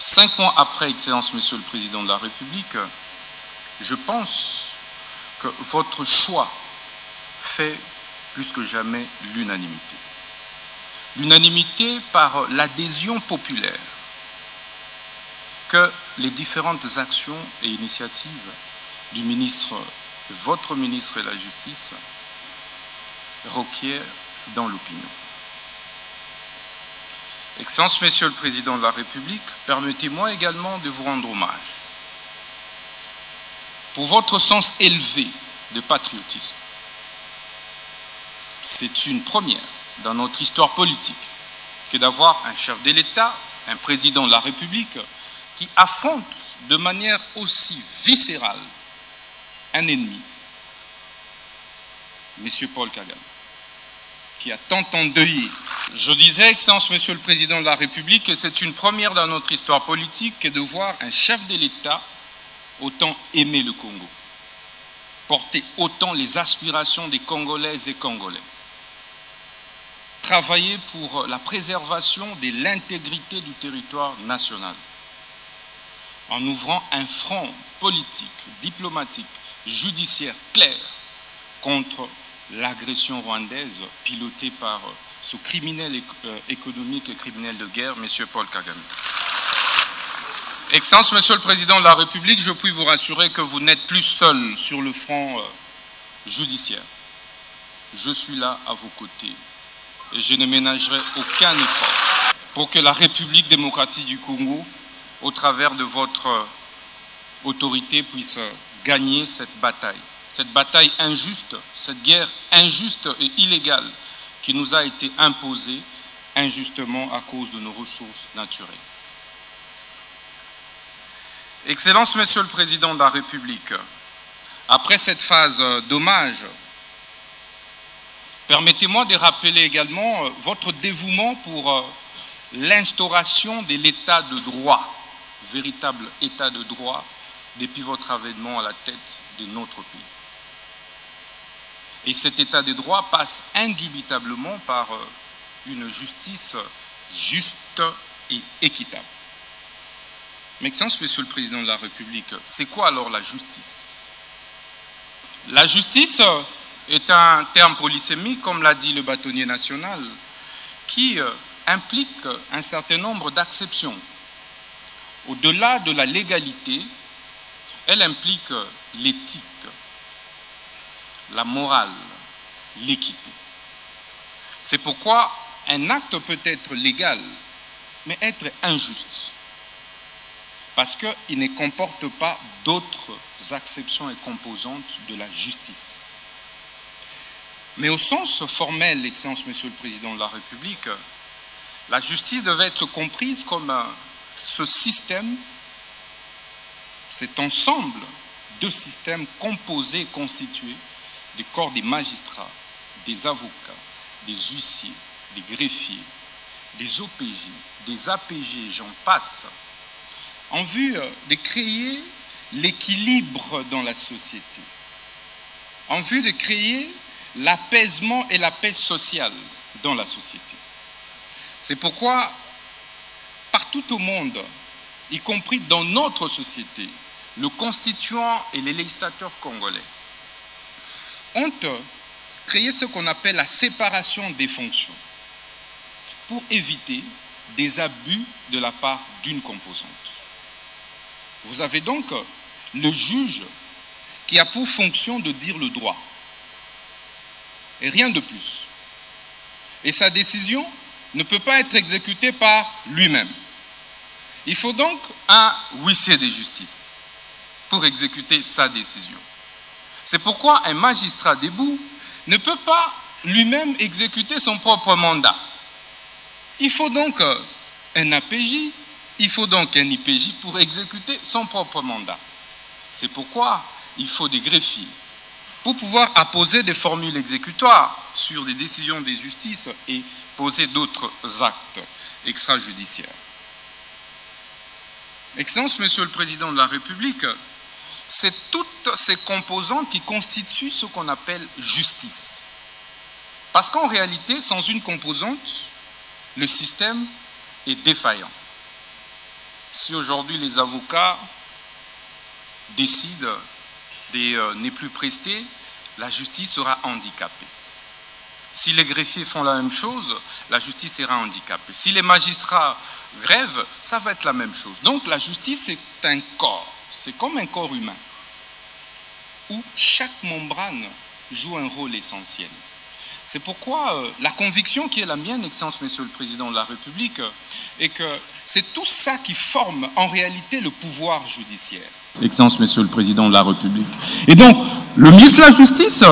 5 mois après, Excellence, Monsieur le Président de la République, je pense que votre choix fait plus que jamais l'unanimité. L'unanimité par l'adhésion populaire que les différentes actions et initiatives du ministre, de votre ministre de la Justice, requièrent dans l'opinion. Excellence, Monsieur le Président de la République, permettez-moi également de vous rendre hommage pour votre sens élevé de patriotisme. C'est une première dans notre histoire politique que d'avoir un chef de l'État, un président de la République, qui affronte de manière aussi viscérale un ennemi, M. Paul Kagame, qui a tant endeuillé. Je disais, Excellence, Monsieur le Président de la République, que c'est une première dans notre histoire politique que de voir un chef de l'État autant aimer le Congo, porter autant les aspirations des Congolaises et Congolais, travailler pour la préservation de l'intégrité du territoire national, en ouvrant un front politique, diplomatique, judiciaire clair contre l'agression rwandaise pilotée par ce criminel économique et criminel de guerre, M. Paul Kagame. Excellence, Monsieur le Président de la République, je puis vous rassurer que vous n'êtes plus seul sur le front judiciaire. Je suis là à vos côtés et je ne ménagerai aucun effort pour que la République démocratique du Congo, au travers de votre autorité, puisse gagner cette bataille injuste, cette guerre injuste et illégale qui nous a été imposée injustement à cause de nos ressources naturelles. Excellence, Monsieur le Président de la République, après cette phase d'hommage, permettez-moi de rappeler également votre dévouement pour l'instauration de l'état de droit, véritable état de droit, depuis votre avènement à la tête de notre pays. Et cet état de droit passe indubitablement par une justice juste et équitable. Mais Excellence, Monsieur le Président de la République, c'est quoi alors la justice? La justice est un terme polysémique, comme l'a dit le bâtonnier national, qui implique un certain nombre d'acceptions. Au-delà de la légalité, elle implique l'éthique, la morale, l'équité. C'est pourquoi un acte peut être légal, mais être injuste, parce qu'il ne comporte pas d'autres acceptions et composantes de la justice. Mais au sens formel, Excellence, Monsieur le Président de la République, la justice devait être comprise comme ce système, cet ensemble de systèmes composés et constitués des corps des magistrats, des avocats, des huissiers, des greffiers, des OPJ, des APG, j'en passe, en vue de créer l'équilibre dans la société, en vue de créer l'apaisement et la paix sociale dans la société. C'est pourquoi, partout au monde, y compris dans notre société, le constituant et les législateurs congolais ont créé ce qu'on appelle la séparation des fonctions pour éviter des abus de la part d'une composante. Vous avez donc le juge qui a pour fonction de dire le droit et rien de plus. Et sa décision ne peut pas être exécutée par lui-même. Il faut donc un huissier de justice pour exécuter sa décision. C'est pourquoi un magistrat debout ne peut pas lui-même exécuter son propre mandat. Il faut donc un APJ, il faut donc un IPJ pour exécuter son propre mandat. C'est pourquoi il faut des greffiers pour pouvoir apposer des formules exécutoires sur des décisions de justice et poser d'autres actes extrajudiciaires. Excellence, Monsieur le Président de la République, c'est toutes ces composantes qui constituent ce qu'on appelle justice. Parce qu'en réalité, sans une composante, le système est défaillant. si aujourd'hui les avocats décident de ne plus prester, la justice sera handicapée. Si les greffiers font la même chose, la justice sera handicapée. Si les magistrats grèvent, ça va être la même chose. Donc la justice, c'est un corps. C'est comme un corps humain, où chaque membrane joue un rôle essentiel. C'est pourquoi la conviction qui est la mienne, Excellence Monsieur le Président de la République, est que c'est tout ça qui forme en réalité le pouvoir judiciaire. Excellence Monsieur le Président de la République. Et donc, le ministre de la Justice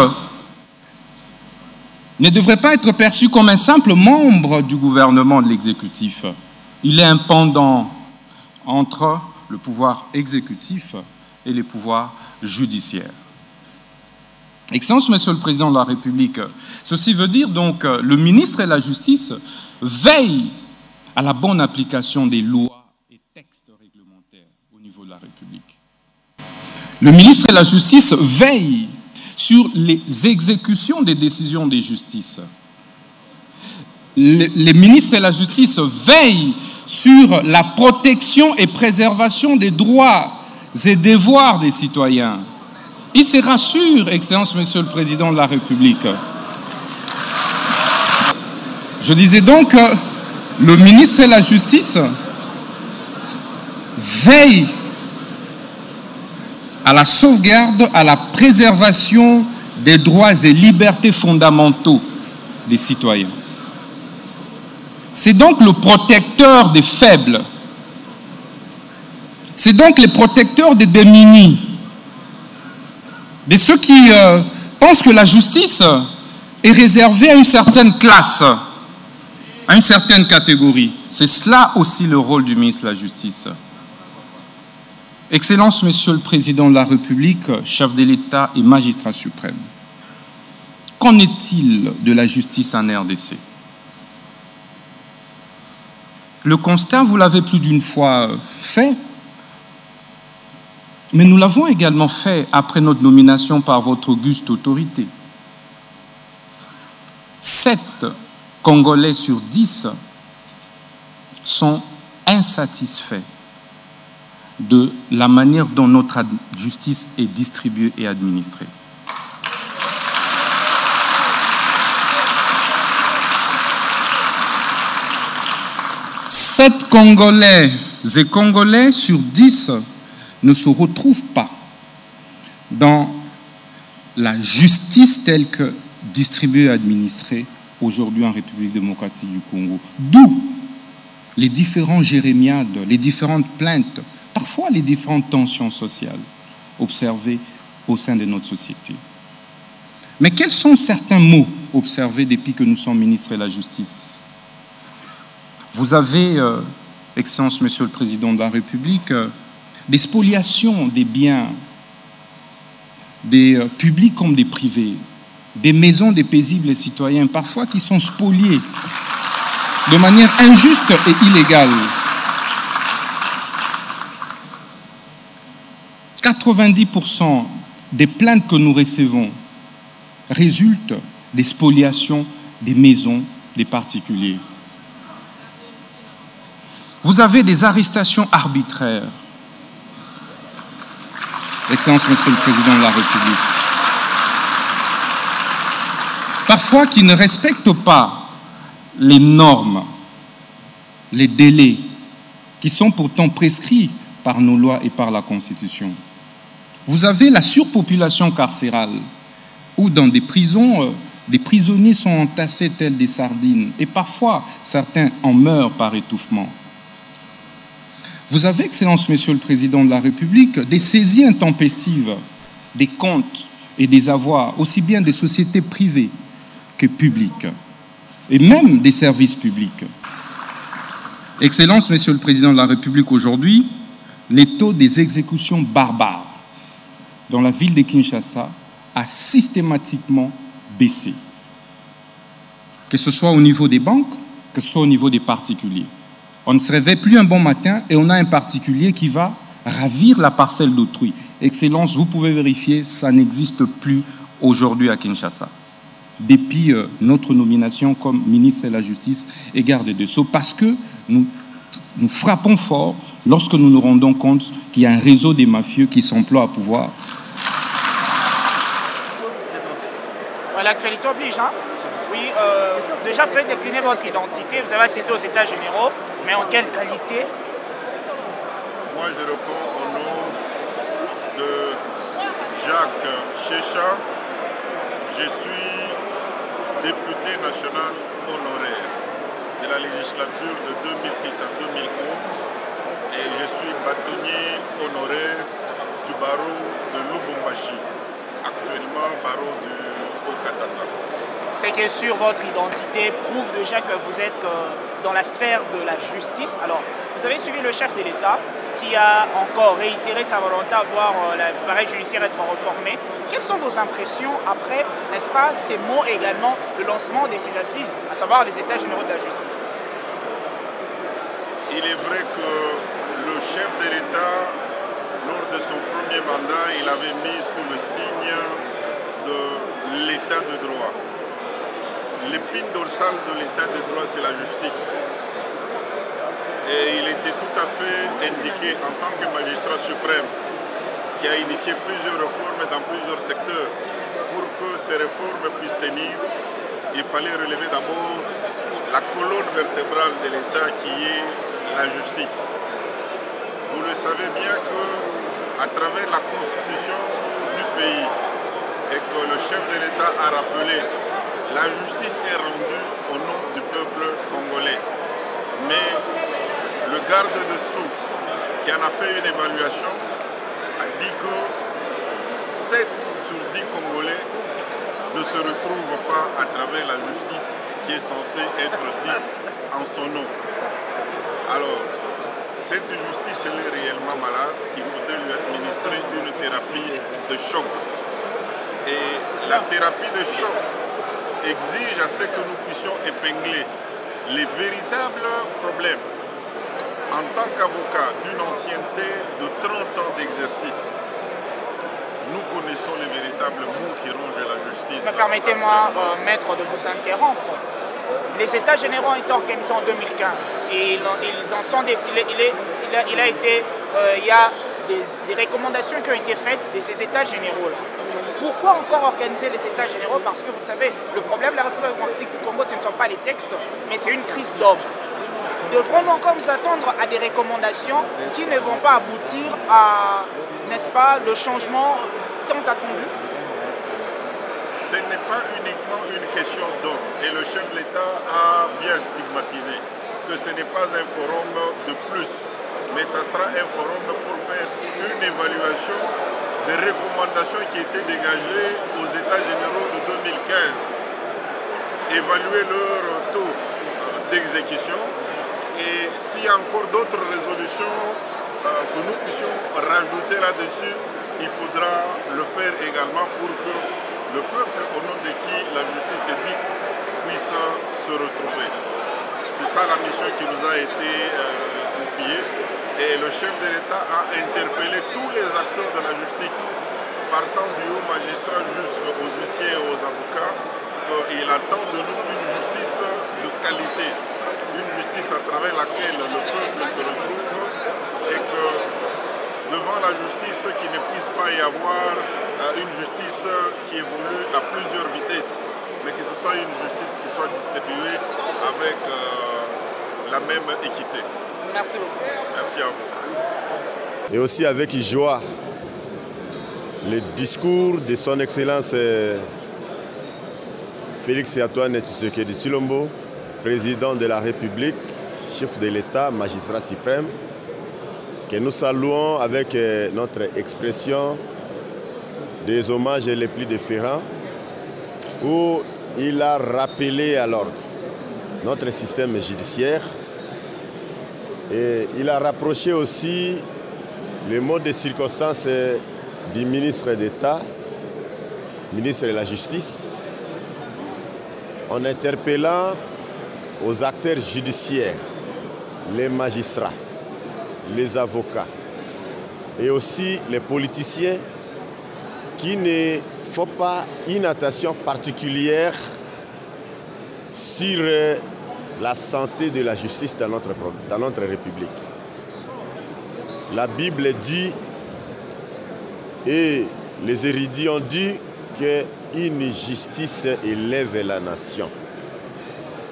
ne devrait pas être perçu comme un simple membre du gouvernement de l'exécutif. Il est un pendant entre le pouvoir exécutif et les pouvoirs judiciaires. Excellence Monsieur le Président de la République, ceci veut dire donc que le ministre de la Justice veille à la bonne application des lois et textes réglementaires au niveau de la République. Le ministre de la Justice veille sur les exécutions des décisions des justices. Les ministres de la Justice veillent sur la protection et préservation des droits et devoirs des citoyens. Il se rassure, Excellence Monsieur le Président de la République. Je disais donc que le ministre de la Justice veille à la sauvegarde, à la préservation des droits et libertés fondamentaux des citoyens. C'est donc le protecteur des faibles. C'est donc le protecteur des démunis. De ceux qui pensent que la justice est réservée à une certaine classe, à une certaine catégorie. C'est cela aussi le rôle du ministre de la Justice. Excellence, Monsieur le Président de la République, chef de l'État et magistrat suprême, qu'en est-il de la justice en RDC? Le constat, vous l'avez plus d'une fois fait, mais nous l'avons également fait après notre nomination par votre auguste autorité. 7 Congolais sur 10 sont insatisfaits de la manière dont notre justice est distribuée et administrée. Sept Congolais et Congolais sur 10 ne se retrouvent pas dans la justice telle que distribuée et administrée aujourd'hui en République démocratique du Congo. D'où les différents jérémiades, les différentes plaintes, parfois les différentes tensions sociales observées au sein de notre société. Mais quels sont certains mots observés depuis que nous sommes ministres de la Justice? Vous avez, Excellence Monsieur le Président de la République, des spoliations des biens, des publics comme des privés, des maisons des paisibles citoyens, parfois qui sont spoliées de manière injuste et illégale. 90% des plaintes que nous recevons résultent des spoliations des maisons des particuliers. Vous avez des arrestations arbitraires. Excellence, Monsieur le Président de la République. Parfois qui ne respectent pas les normes, les délais, qui sont pourtant prescrits par nos lois et par la Constitution. Vous avez la surpopulation carcérale, où dans des prisons, des prisonniers sont entassés tels des sardines, et parfois certains en meurent par étouffement. Vous avez, Excellence, Monsieur le Président de la République, des saisies intempestives des comptes et des avoirs, aussi bien des sociétés privées que publiques, et même des services publics. Excellence, Monsieur le Président de la République, aujourd'hui, les taux des exécutions barbares dans la ville de Kinshasa a systématiquement baissé, que ce soit au niveau des banques, que ce soit au niveau des particuliers. On ne se réveille plus un bon matin et on a un particulier qui va ravir la parcelle d'autrui. Excellence, vous pouvez vérifier, ça n'existe plus aujourd'hui à Kinshasa, depuis notre nomination comme ministre de la Justice et garde des Sceaux, parce que nous frappons fort lorsque nous nous rendons compte qu'il y a un réseau des mafieux qui s'emploient à pouvoir. L'actualité oblige, hein? Oui, déjà faites décliner votre identité. Vous avez assisté aux états généraux, mais en quelle qualité? Moi, je réponds au nom de Jacques Chécha. Je suis député national honoraire de la législature de 2006 à 2011 et je suis bâtonnier honoraire du barreau de Lubumbashi, actuellement barreau du Haut-Katanga. C'est que sur votre identité prouve déjà que vous êtes dans la sphère de la justice. Alors, vous avez suivi le chef de l'État qui a encore réitéré sa volonté à voir l'appareil judiciaire être réformé. Quelles sont vos impressions après, n'est-ce pas, ces mots également, le lancement de ces assises, à savoir les États généraux de la justice? Il est vrai que le chef de l'État, lors de son premier mandat, il avait mis sous le signe de l'État de droit. L'épine dorsale de l'État de droit, c'est la justice. Et il était tout à fait indiqué en tant que magistrat suprême qui a initié plusieurs réformes dans plusieurs secteurs. Pour que ces réformes puissent tenir, il fallait relever d'abord la colonne vertébrale de l'État qui est la justice. Vous le savez bien qu'à travers la constitution du pays et que le chef de l'État a rappelé, la justice est rendue au nom du peuple congolais. Mais le garde-dessous qui en a fait une évaluation a dit que 7 sur 10 Congolais ne se retrouvent pas à travers la justice qui est censée être dite en son nom. Alors, cette justice, elle est réellement malade. Il faudrait lui administrer une thérapie de choc. Et la thérapie de choc exige à ce que nous puissions épingler les véritables problèmes. En tant qu'avocat d'une ancienneté de 30 ans d'exercice, nous connaissons les véritables maux qui rongent la justice. Permettez-moi, maître, de vous interrompre. Les États généraux ont été organisés en 2015 et ils en sont il y a des recommandations qui ont été faites de ces États généraux-là. Pourquoi encore organiser les États généraux? Parce que vous savez, le problème de la République démocratique du Congo, ce ne sont pas les textes, mais c'est une crise d'hommes. Devrons-nous encore nous attendre à des recommandations qui ne vont pas aboutir à, n'est-ce pas, le changement tant attendu? Ce n'est pas uniquement une question d'hommes. Et le chef de l'État a bien stigmatisé que ce n'est pas un forum de plus, mais ça sera un forum pour faire une évaluation des recommandations qui étaient dégagées aux États généraux de 2015. Évaluer leur taux d'exécution. Et s'il y a encore d'autres résolutions que nous puissions rajouter là-dessus, il faudra le faire également pour que le peuple au nom de qui la justice est dite puisse se retrouver. C'est ça la mission qui nous a été confiée. Et le chef de l'État a interpellé tous les acteurs de la justice, partant du haut magistrat jusqu'aux huissiers et aux avocats, qu'il attend de nous une justice de qualité. Une justice à travers laquelle le peuple se retrouve et que devant la justice, qu'il ne puisse pas y avoir une justice qui évolue à plusieurs vitesses, mais que ce soit une justice qui soit distribuée avec la même équité. Merci beaucoup. Merci à vous. Et aussi avec joie, le discours de son Excellence Félix-Antoine Tshisekedi Tshilombo, président de la République, chef de l'État, magistrat suprême, que nous saluons avec notre expression des hommages les plus différents, où il a rappelé à l'ordre notre système judiciaire et il a rapproché aussi le mode de circonstance du ministre d'État, ministre de la Justice, en interpellant aux acteurs judiciaires, les magistrats, les avocats et aussi les politiciens qui ne font pas une attention particulière sur la santé de la justice dans notre République. La Bible dit, et les érudits ont dit, qu'une justice élève la nation.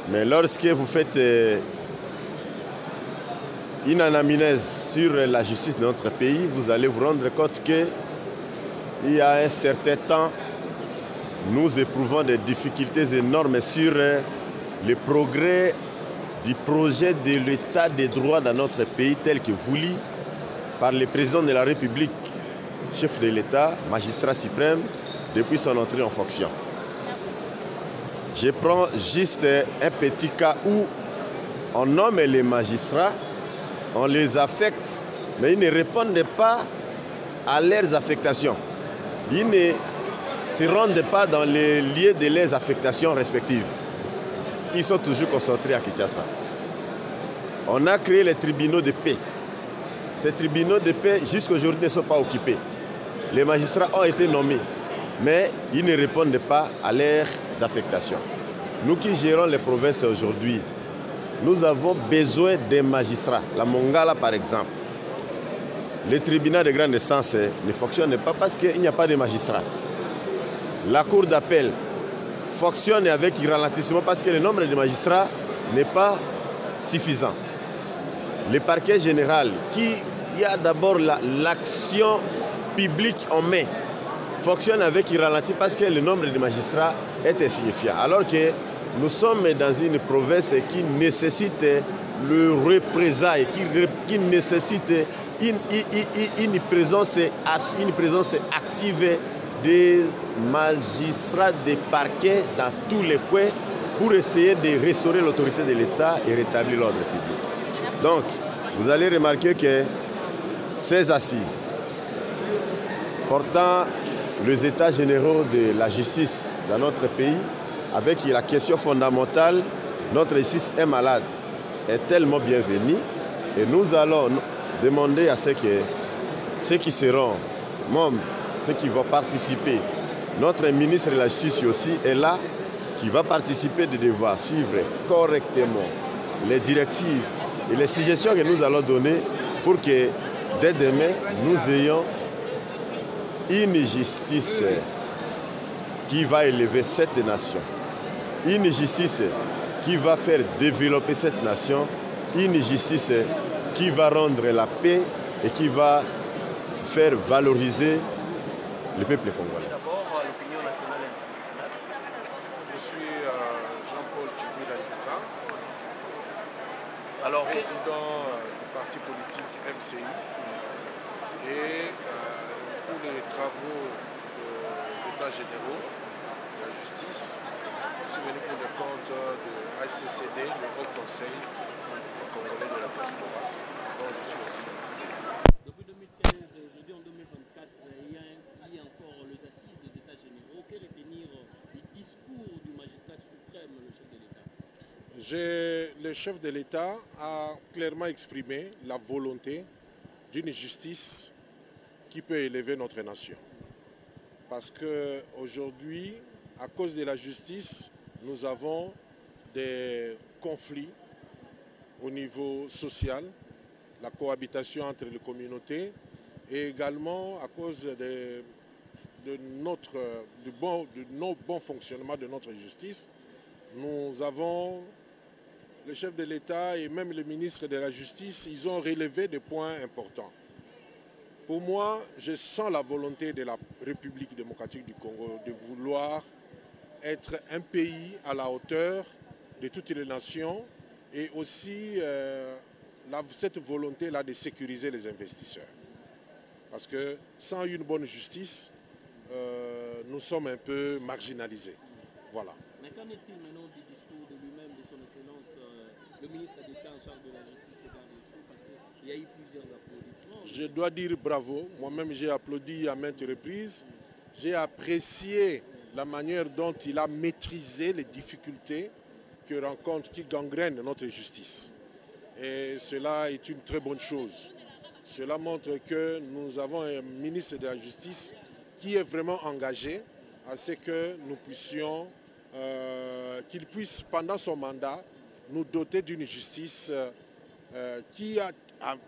Mais lorsque vous faites une anamnèse sur la justice de notre pays, vous allez vous rendre compte qu'il y a un certain temps, nous éprouvons des difficultés énormes sur le progrès du projet de l'état des droits dans notre pays tel que voulu par le président de la République, chef de l'État, magistrat suprême, depuis son entrée en fonction. Je prends juste un petit cas où on nomme les magistrats, on les affecte, mais ils ne répondent pas à leurs affectations. Ils ne se rendent pas dans les lieux de leurs affectations respectives. Ils sont toujours concentrés à Kinshasa. On a créé les tribunaux de paix. Ces tribunaux de paix, jusqu'à aujourd'hui, ne sont pas occupés. Les magistrats ont été nommés, mais ils ne répondent pas à leurs affectations. Nous qui gérons les provinces aujourd'hui, nous avons besoin des magistrats. La Mongala, par exemple. Les tribunaux de grande instance ne fonctionnent pas parce qu'il n'y a pas de magistrats. La cour d'appel fonctionne avec ralentissement parce que le nombre de magistrats n'est pas suffisant. Le parquet général, qui a d'abord l'action publique en main, fonctionne avec ralenti parce que le nombre de magistrats est insignifiant. Alors que nous sommes dans une province qui nécessite le représailles, qui nécessite une présence active des magistrats des parquets dans tous les coins pour essayer de restaurer l'autorité de l'État et rétablir l'ordre public. Donc, vous allez remarquer que ces assises portant les états généraux de la justice dans notre pays, avec la question fondamentale, notre justice est malade, est tellement bienvenue. Et nous allons demander à ceux qui seront membres, ceux qui vont participer. Notre ministre de la Justice aussi est là, qui va participer de devoir suivre correctement les directives et les suggestions que nous allons donner pour que dès demain, nous ayons une justice qui va élever cette nation. Une justice qui va faire développer cette nation. Une justice qui va rendre la paix et qui va faire valoriser le peuple congolais. D'abord, l'opinion nationale et internationale. Je suis Jean-Paul Tchibouda Yuka, alors président du parti politique MCI. Et pour les travaux des États généraux de la justice, je suis venu pour le compte de HCCD, le Haut Conseil congolais de la diaspora, dont je suis aussi président. Depuis 2015, aujourd'hui en 2024, il y a encore les assises des États généraux. Que retenir du discours du magistrat suprême, le chef de l'État? Le chef de l'État a clairement exprimé la volonté d'une justice qui peut élever notre nation. Parce qu'aujourd'hui, à cause de la justice, nous avons des conflits au niveau social, la cohabitation entre les communautés, et également à cause du bon fonctionnement de notre justice, nous avons le chef de l'État et même le ministre de la Justice, ils ont relevé des points importants. Pour moi, je sens la volonté de la République démocratique du Congo de vouloir être un pays à la hauteur de toutes les nations et aussi cette volonté-là de sécuriser les investisseurs. Parce que sans une bonne justice, nous sommes un peu marginalisés. Voilà. Mais qu'en est-il maintenant du discours de lui-même, de son Excellence, le ministre d'État en charge de la justice et garde des Sceaux, parce qu'il y a eu plusieurs applaudissements. Je dois dire bravo. Moi-même, j'ai applaudi à maintes reprises. J'ai apprécié la manière dont il a maîtrisé les difficultés qui gangrènent notre justice. Et cela est une très bonne chose. Cela montre que nous avons un ministre de la Justice qui est vraiment engagé à ce que nous puissions, qu'il puisse, pendant son mandat, nous doter d'une justice qui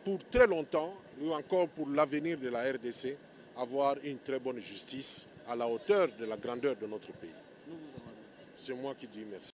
pour très longtemps, ou encore pour l'avenir de la RDC, avoir une très bonne justice à la hauteur de la grandeur de notre pays. C'est moi qui dis merci.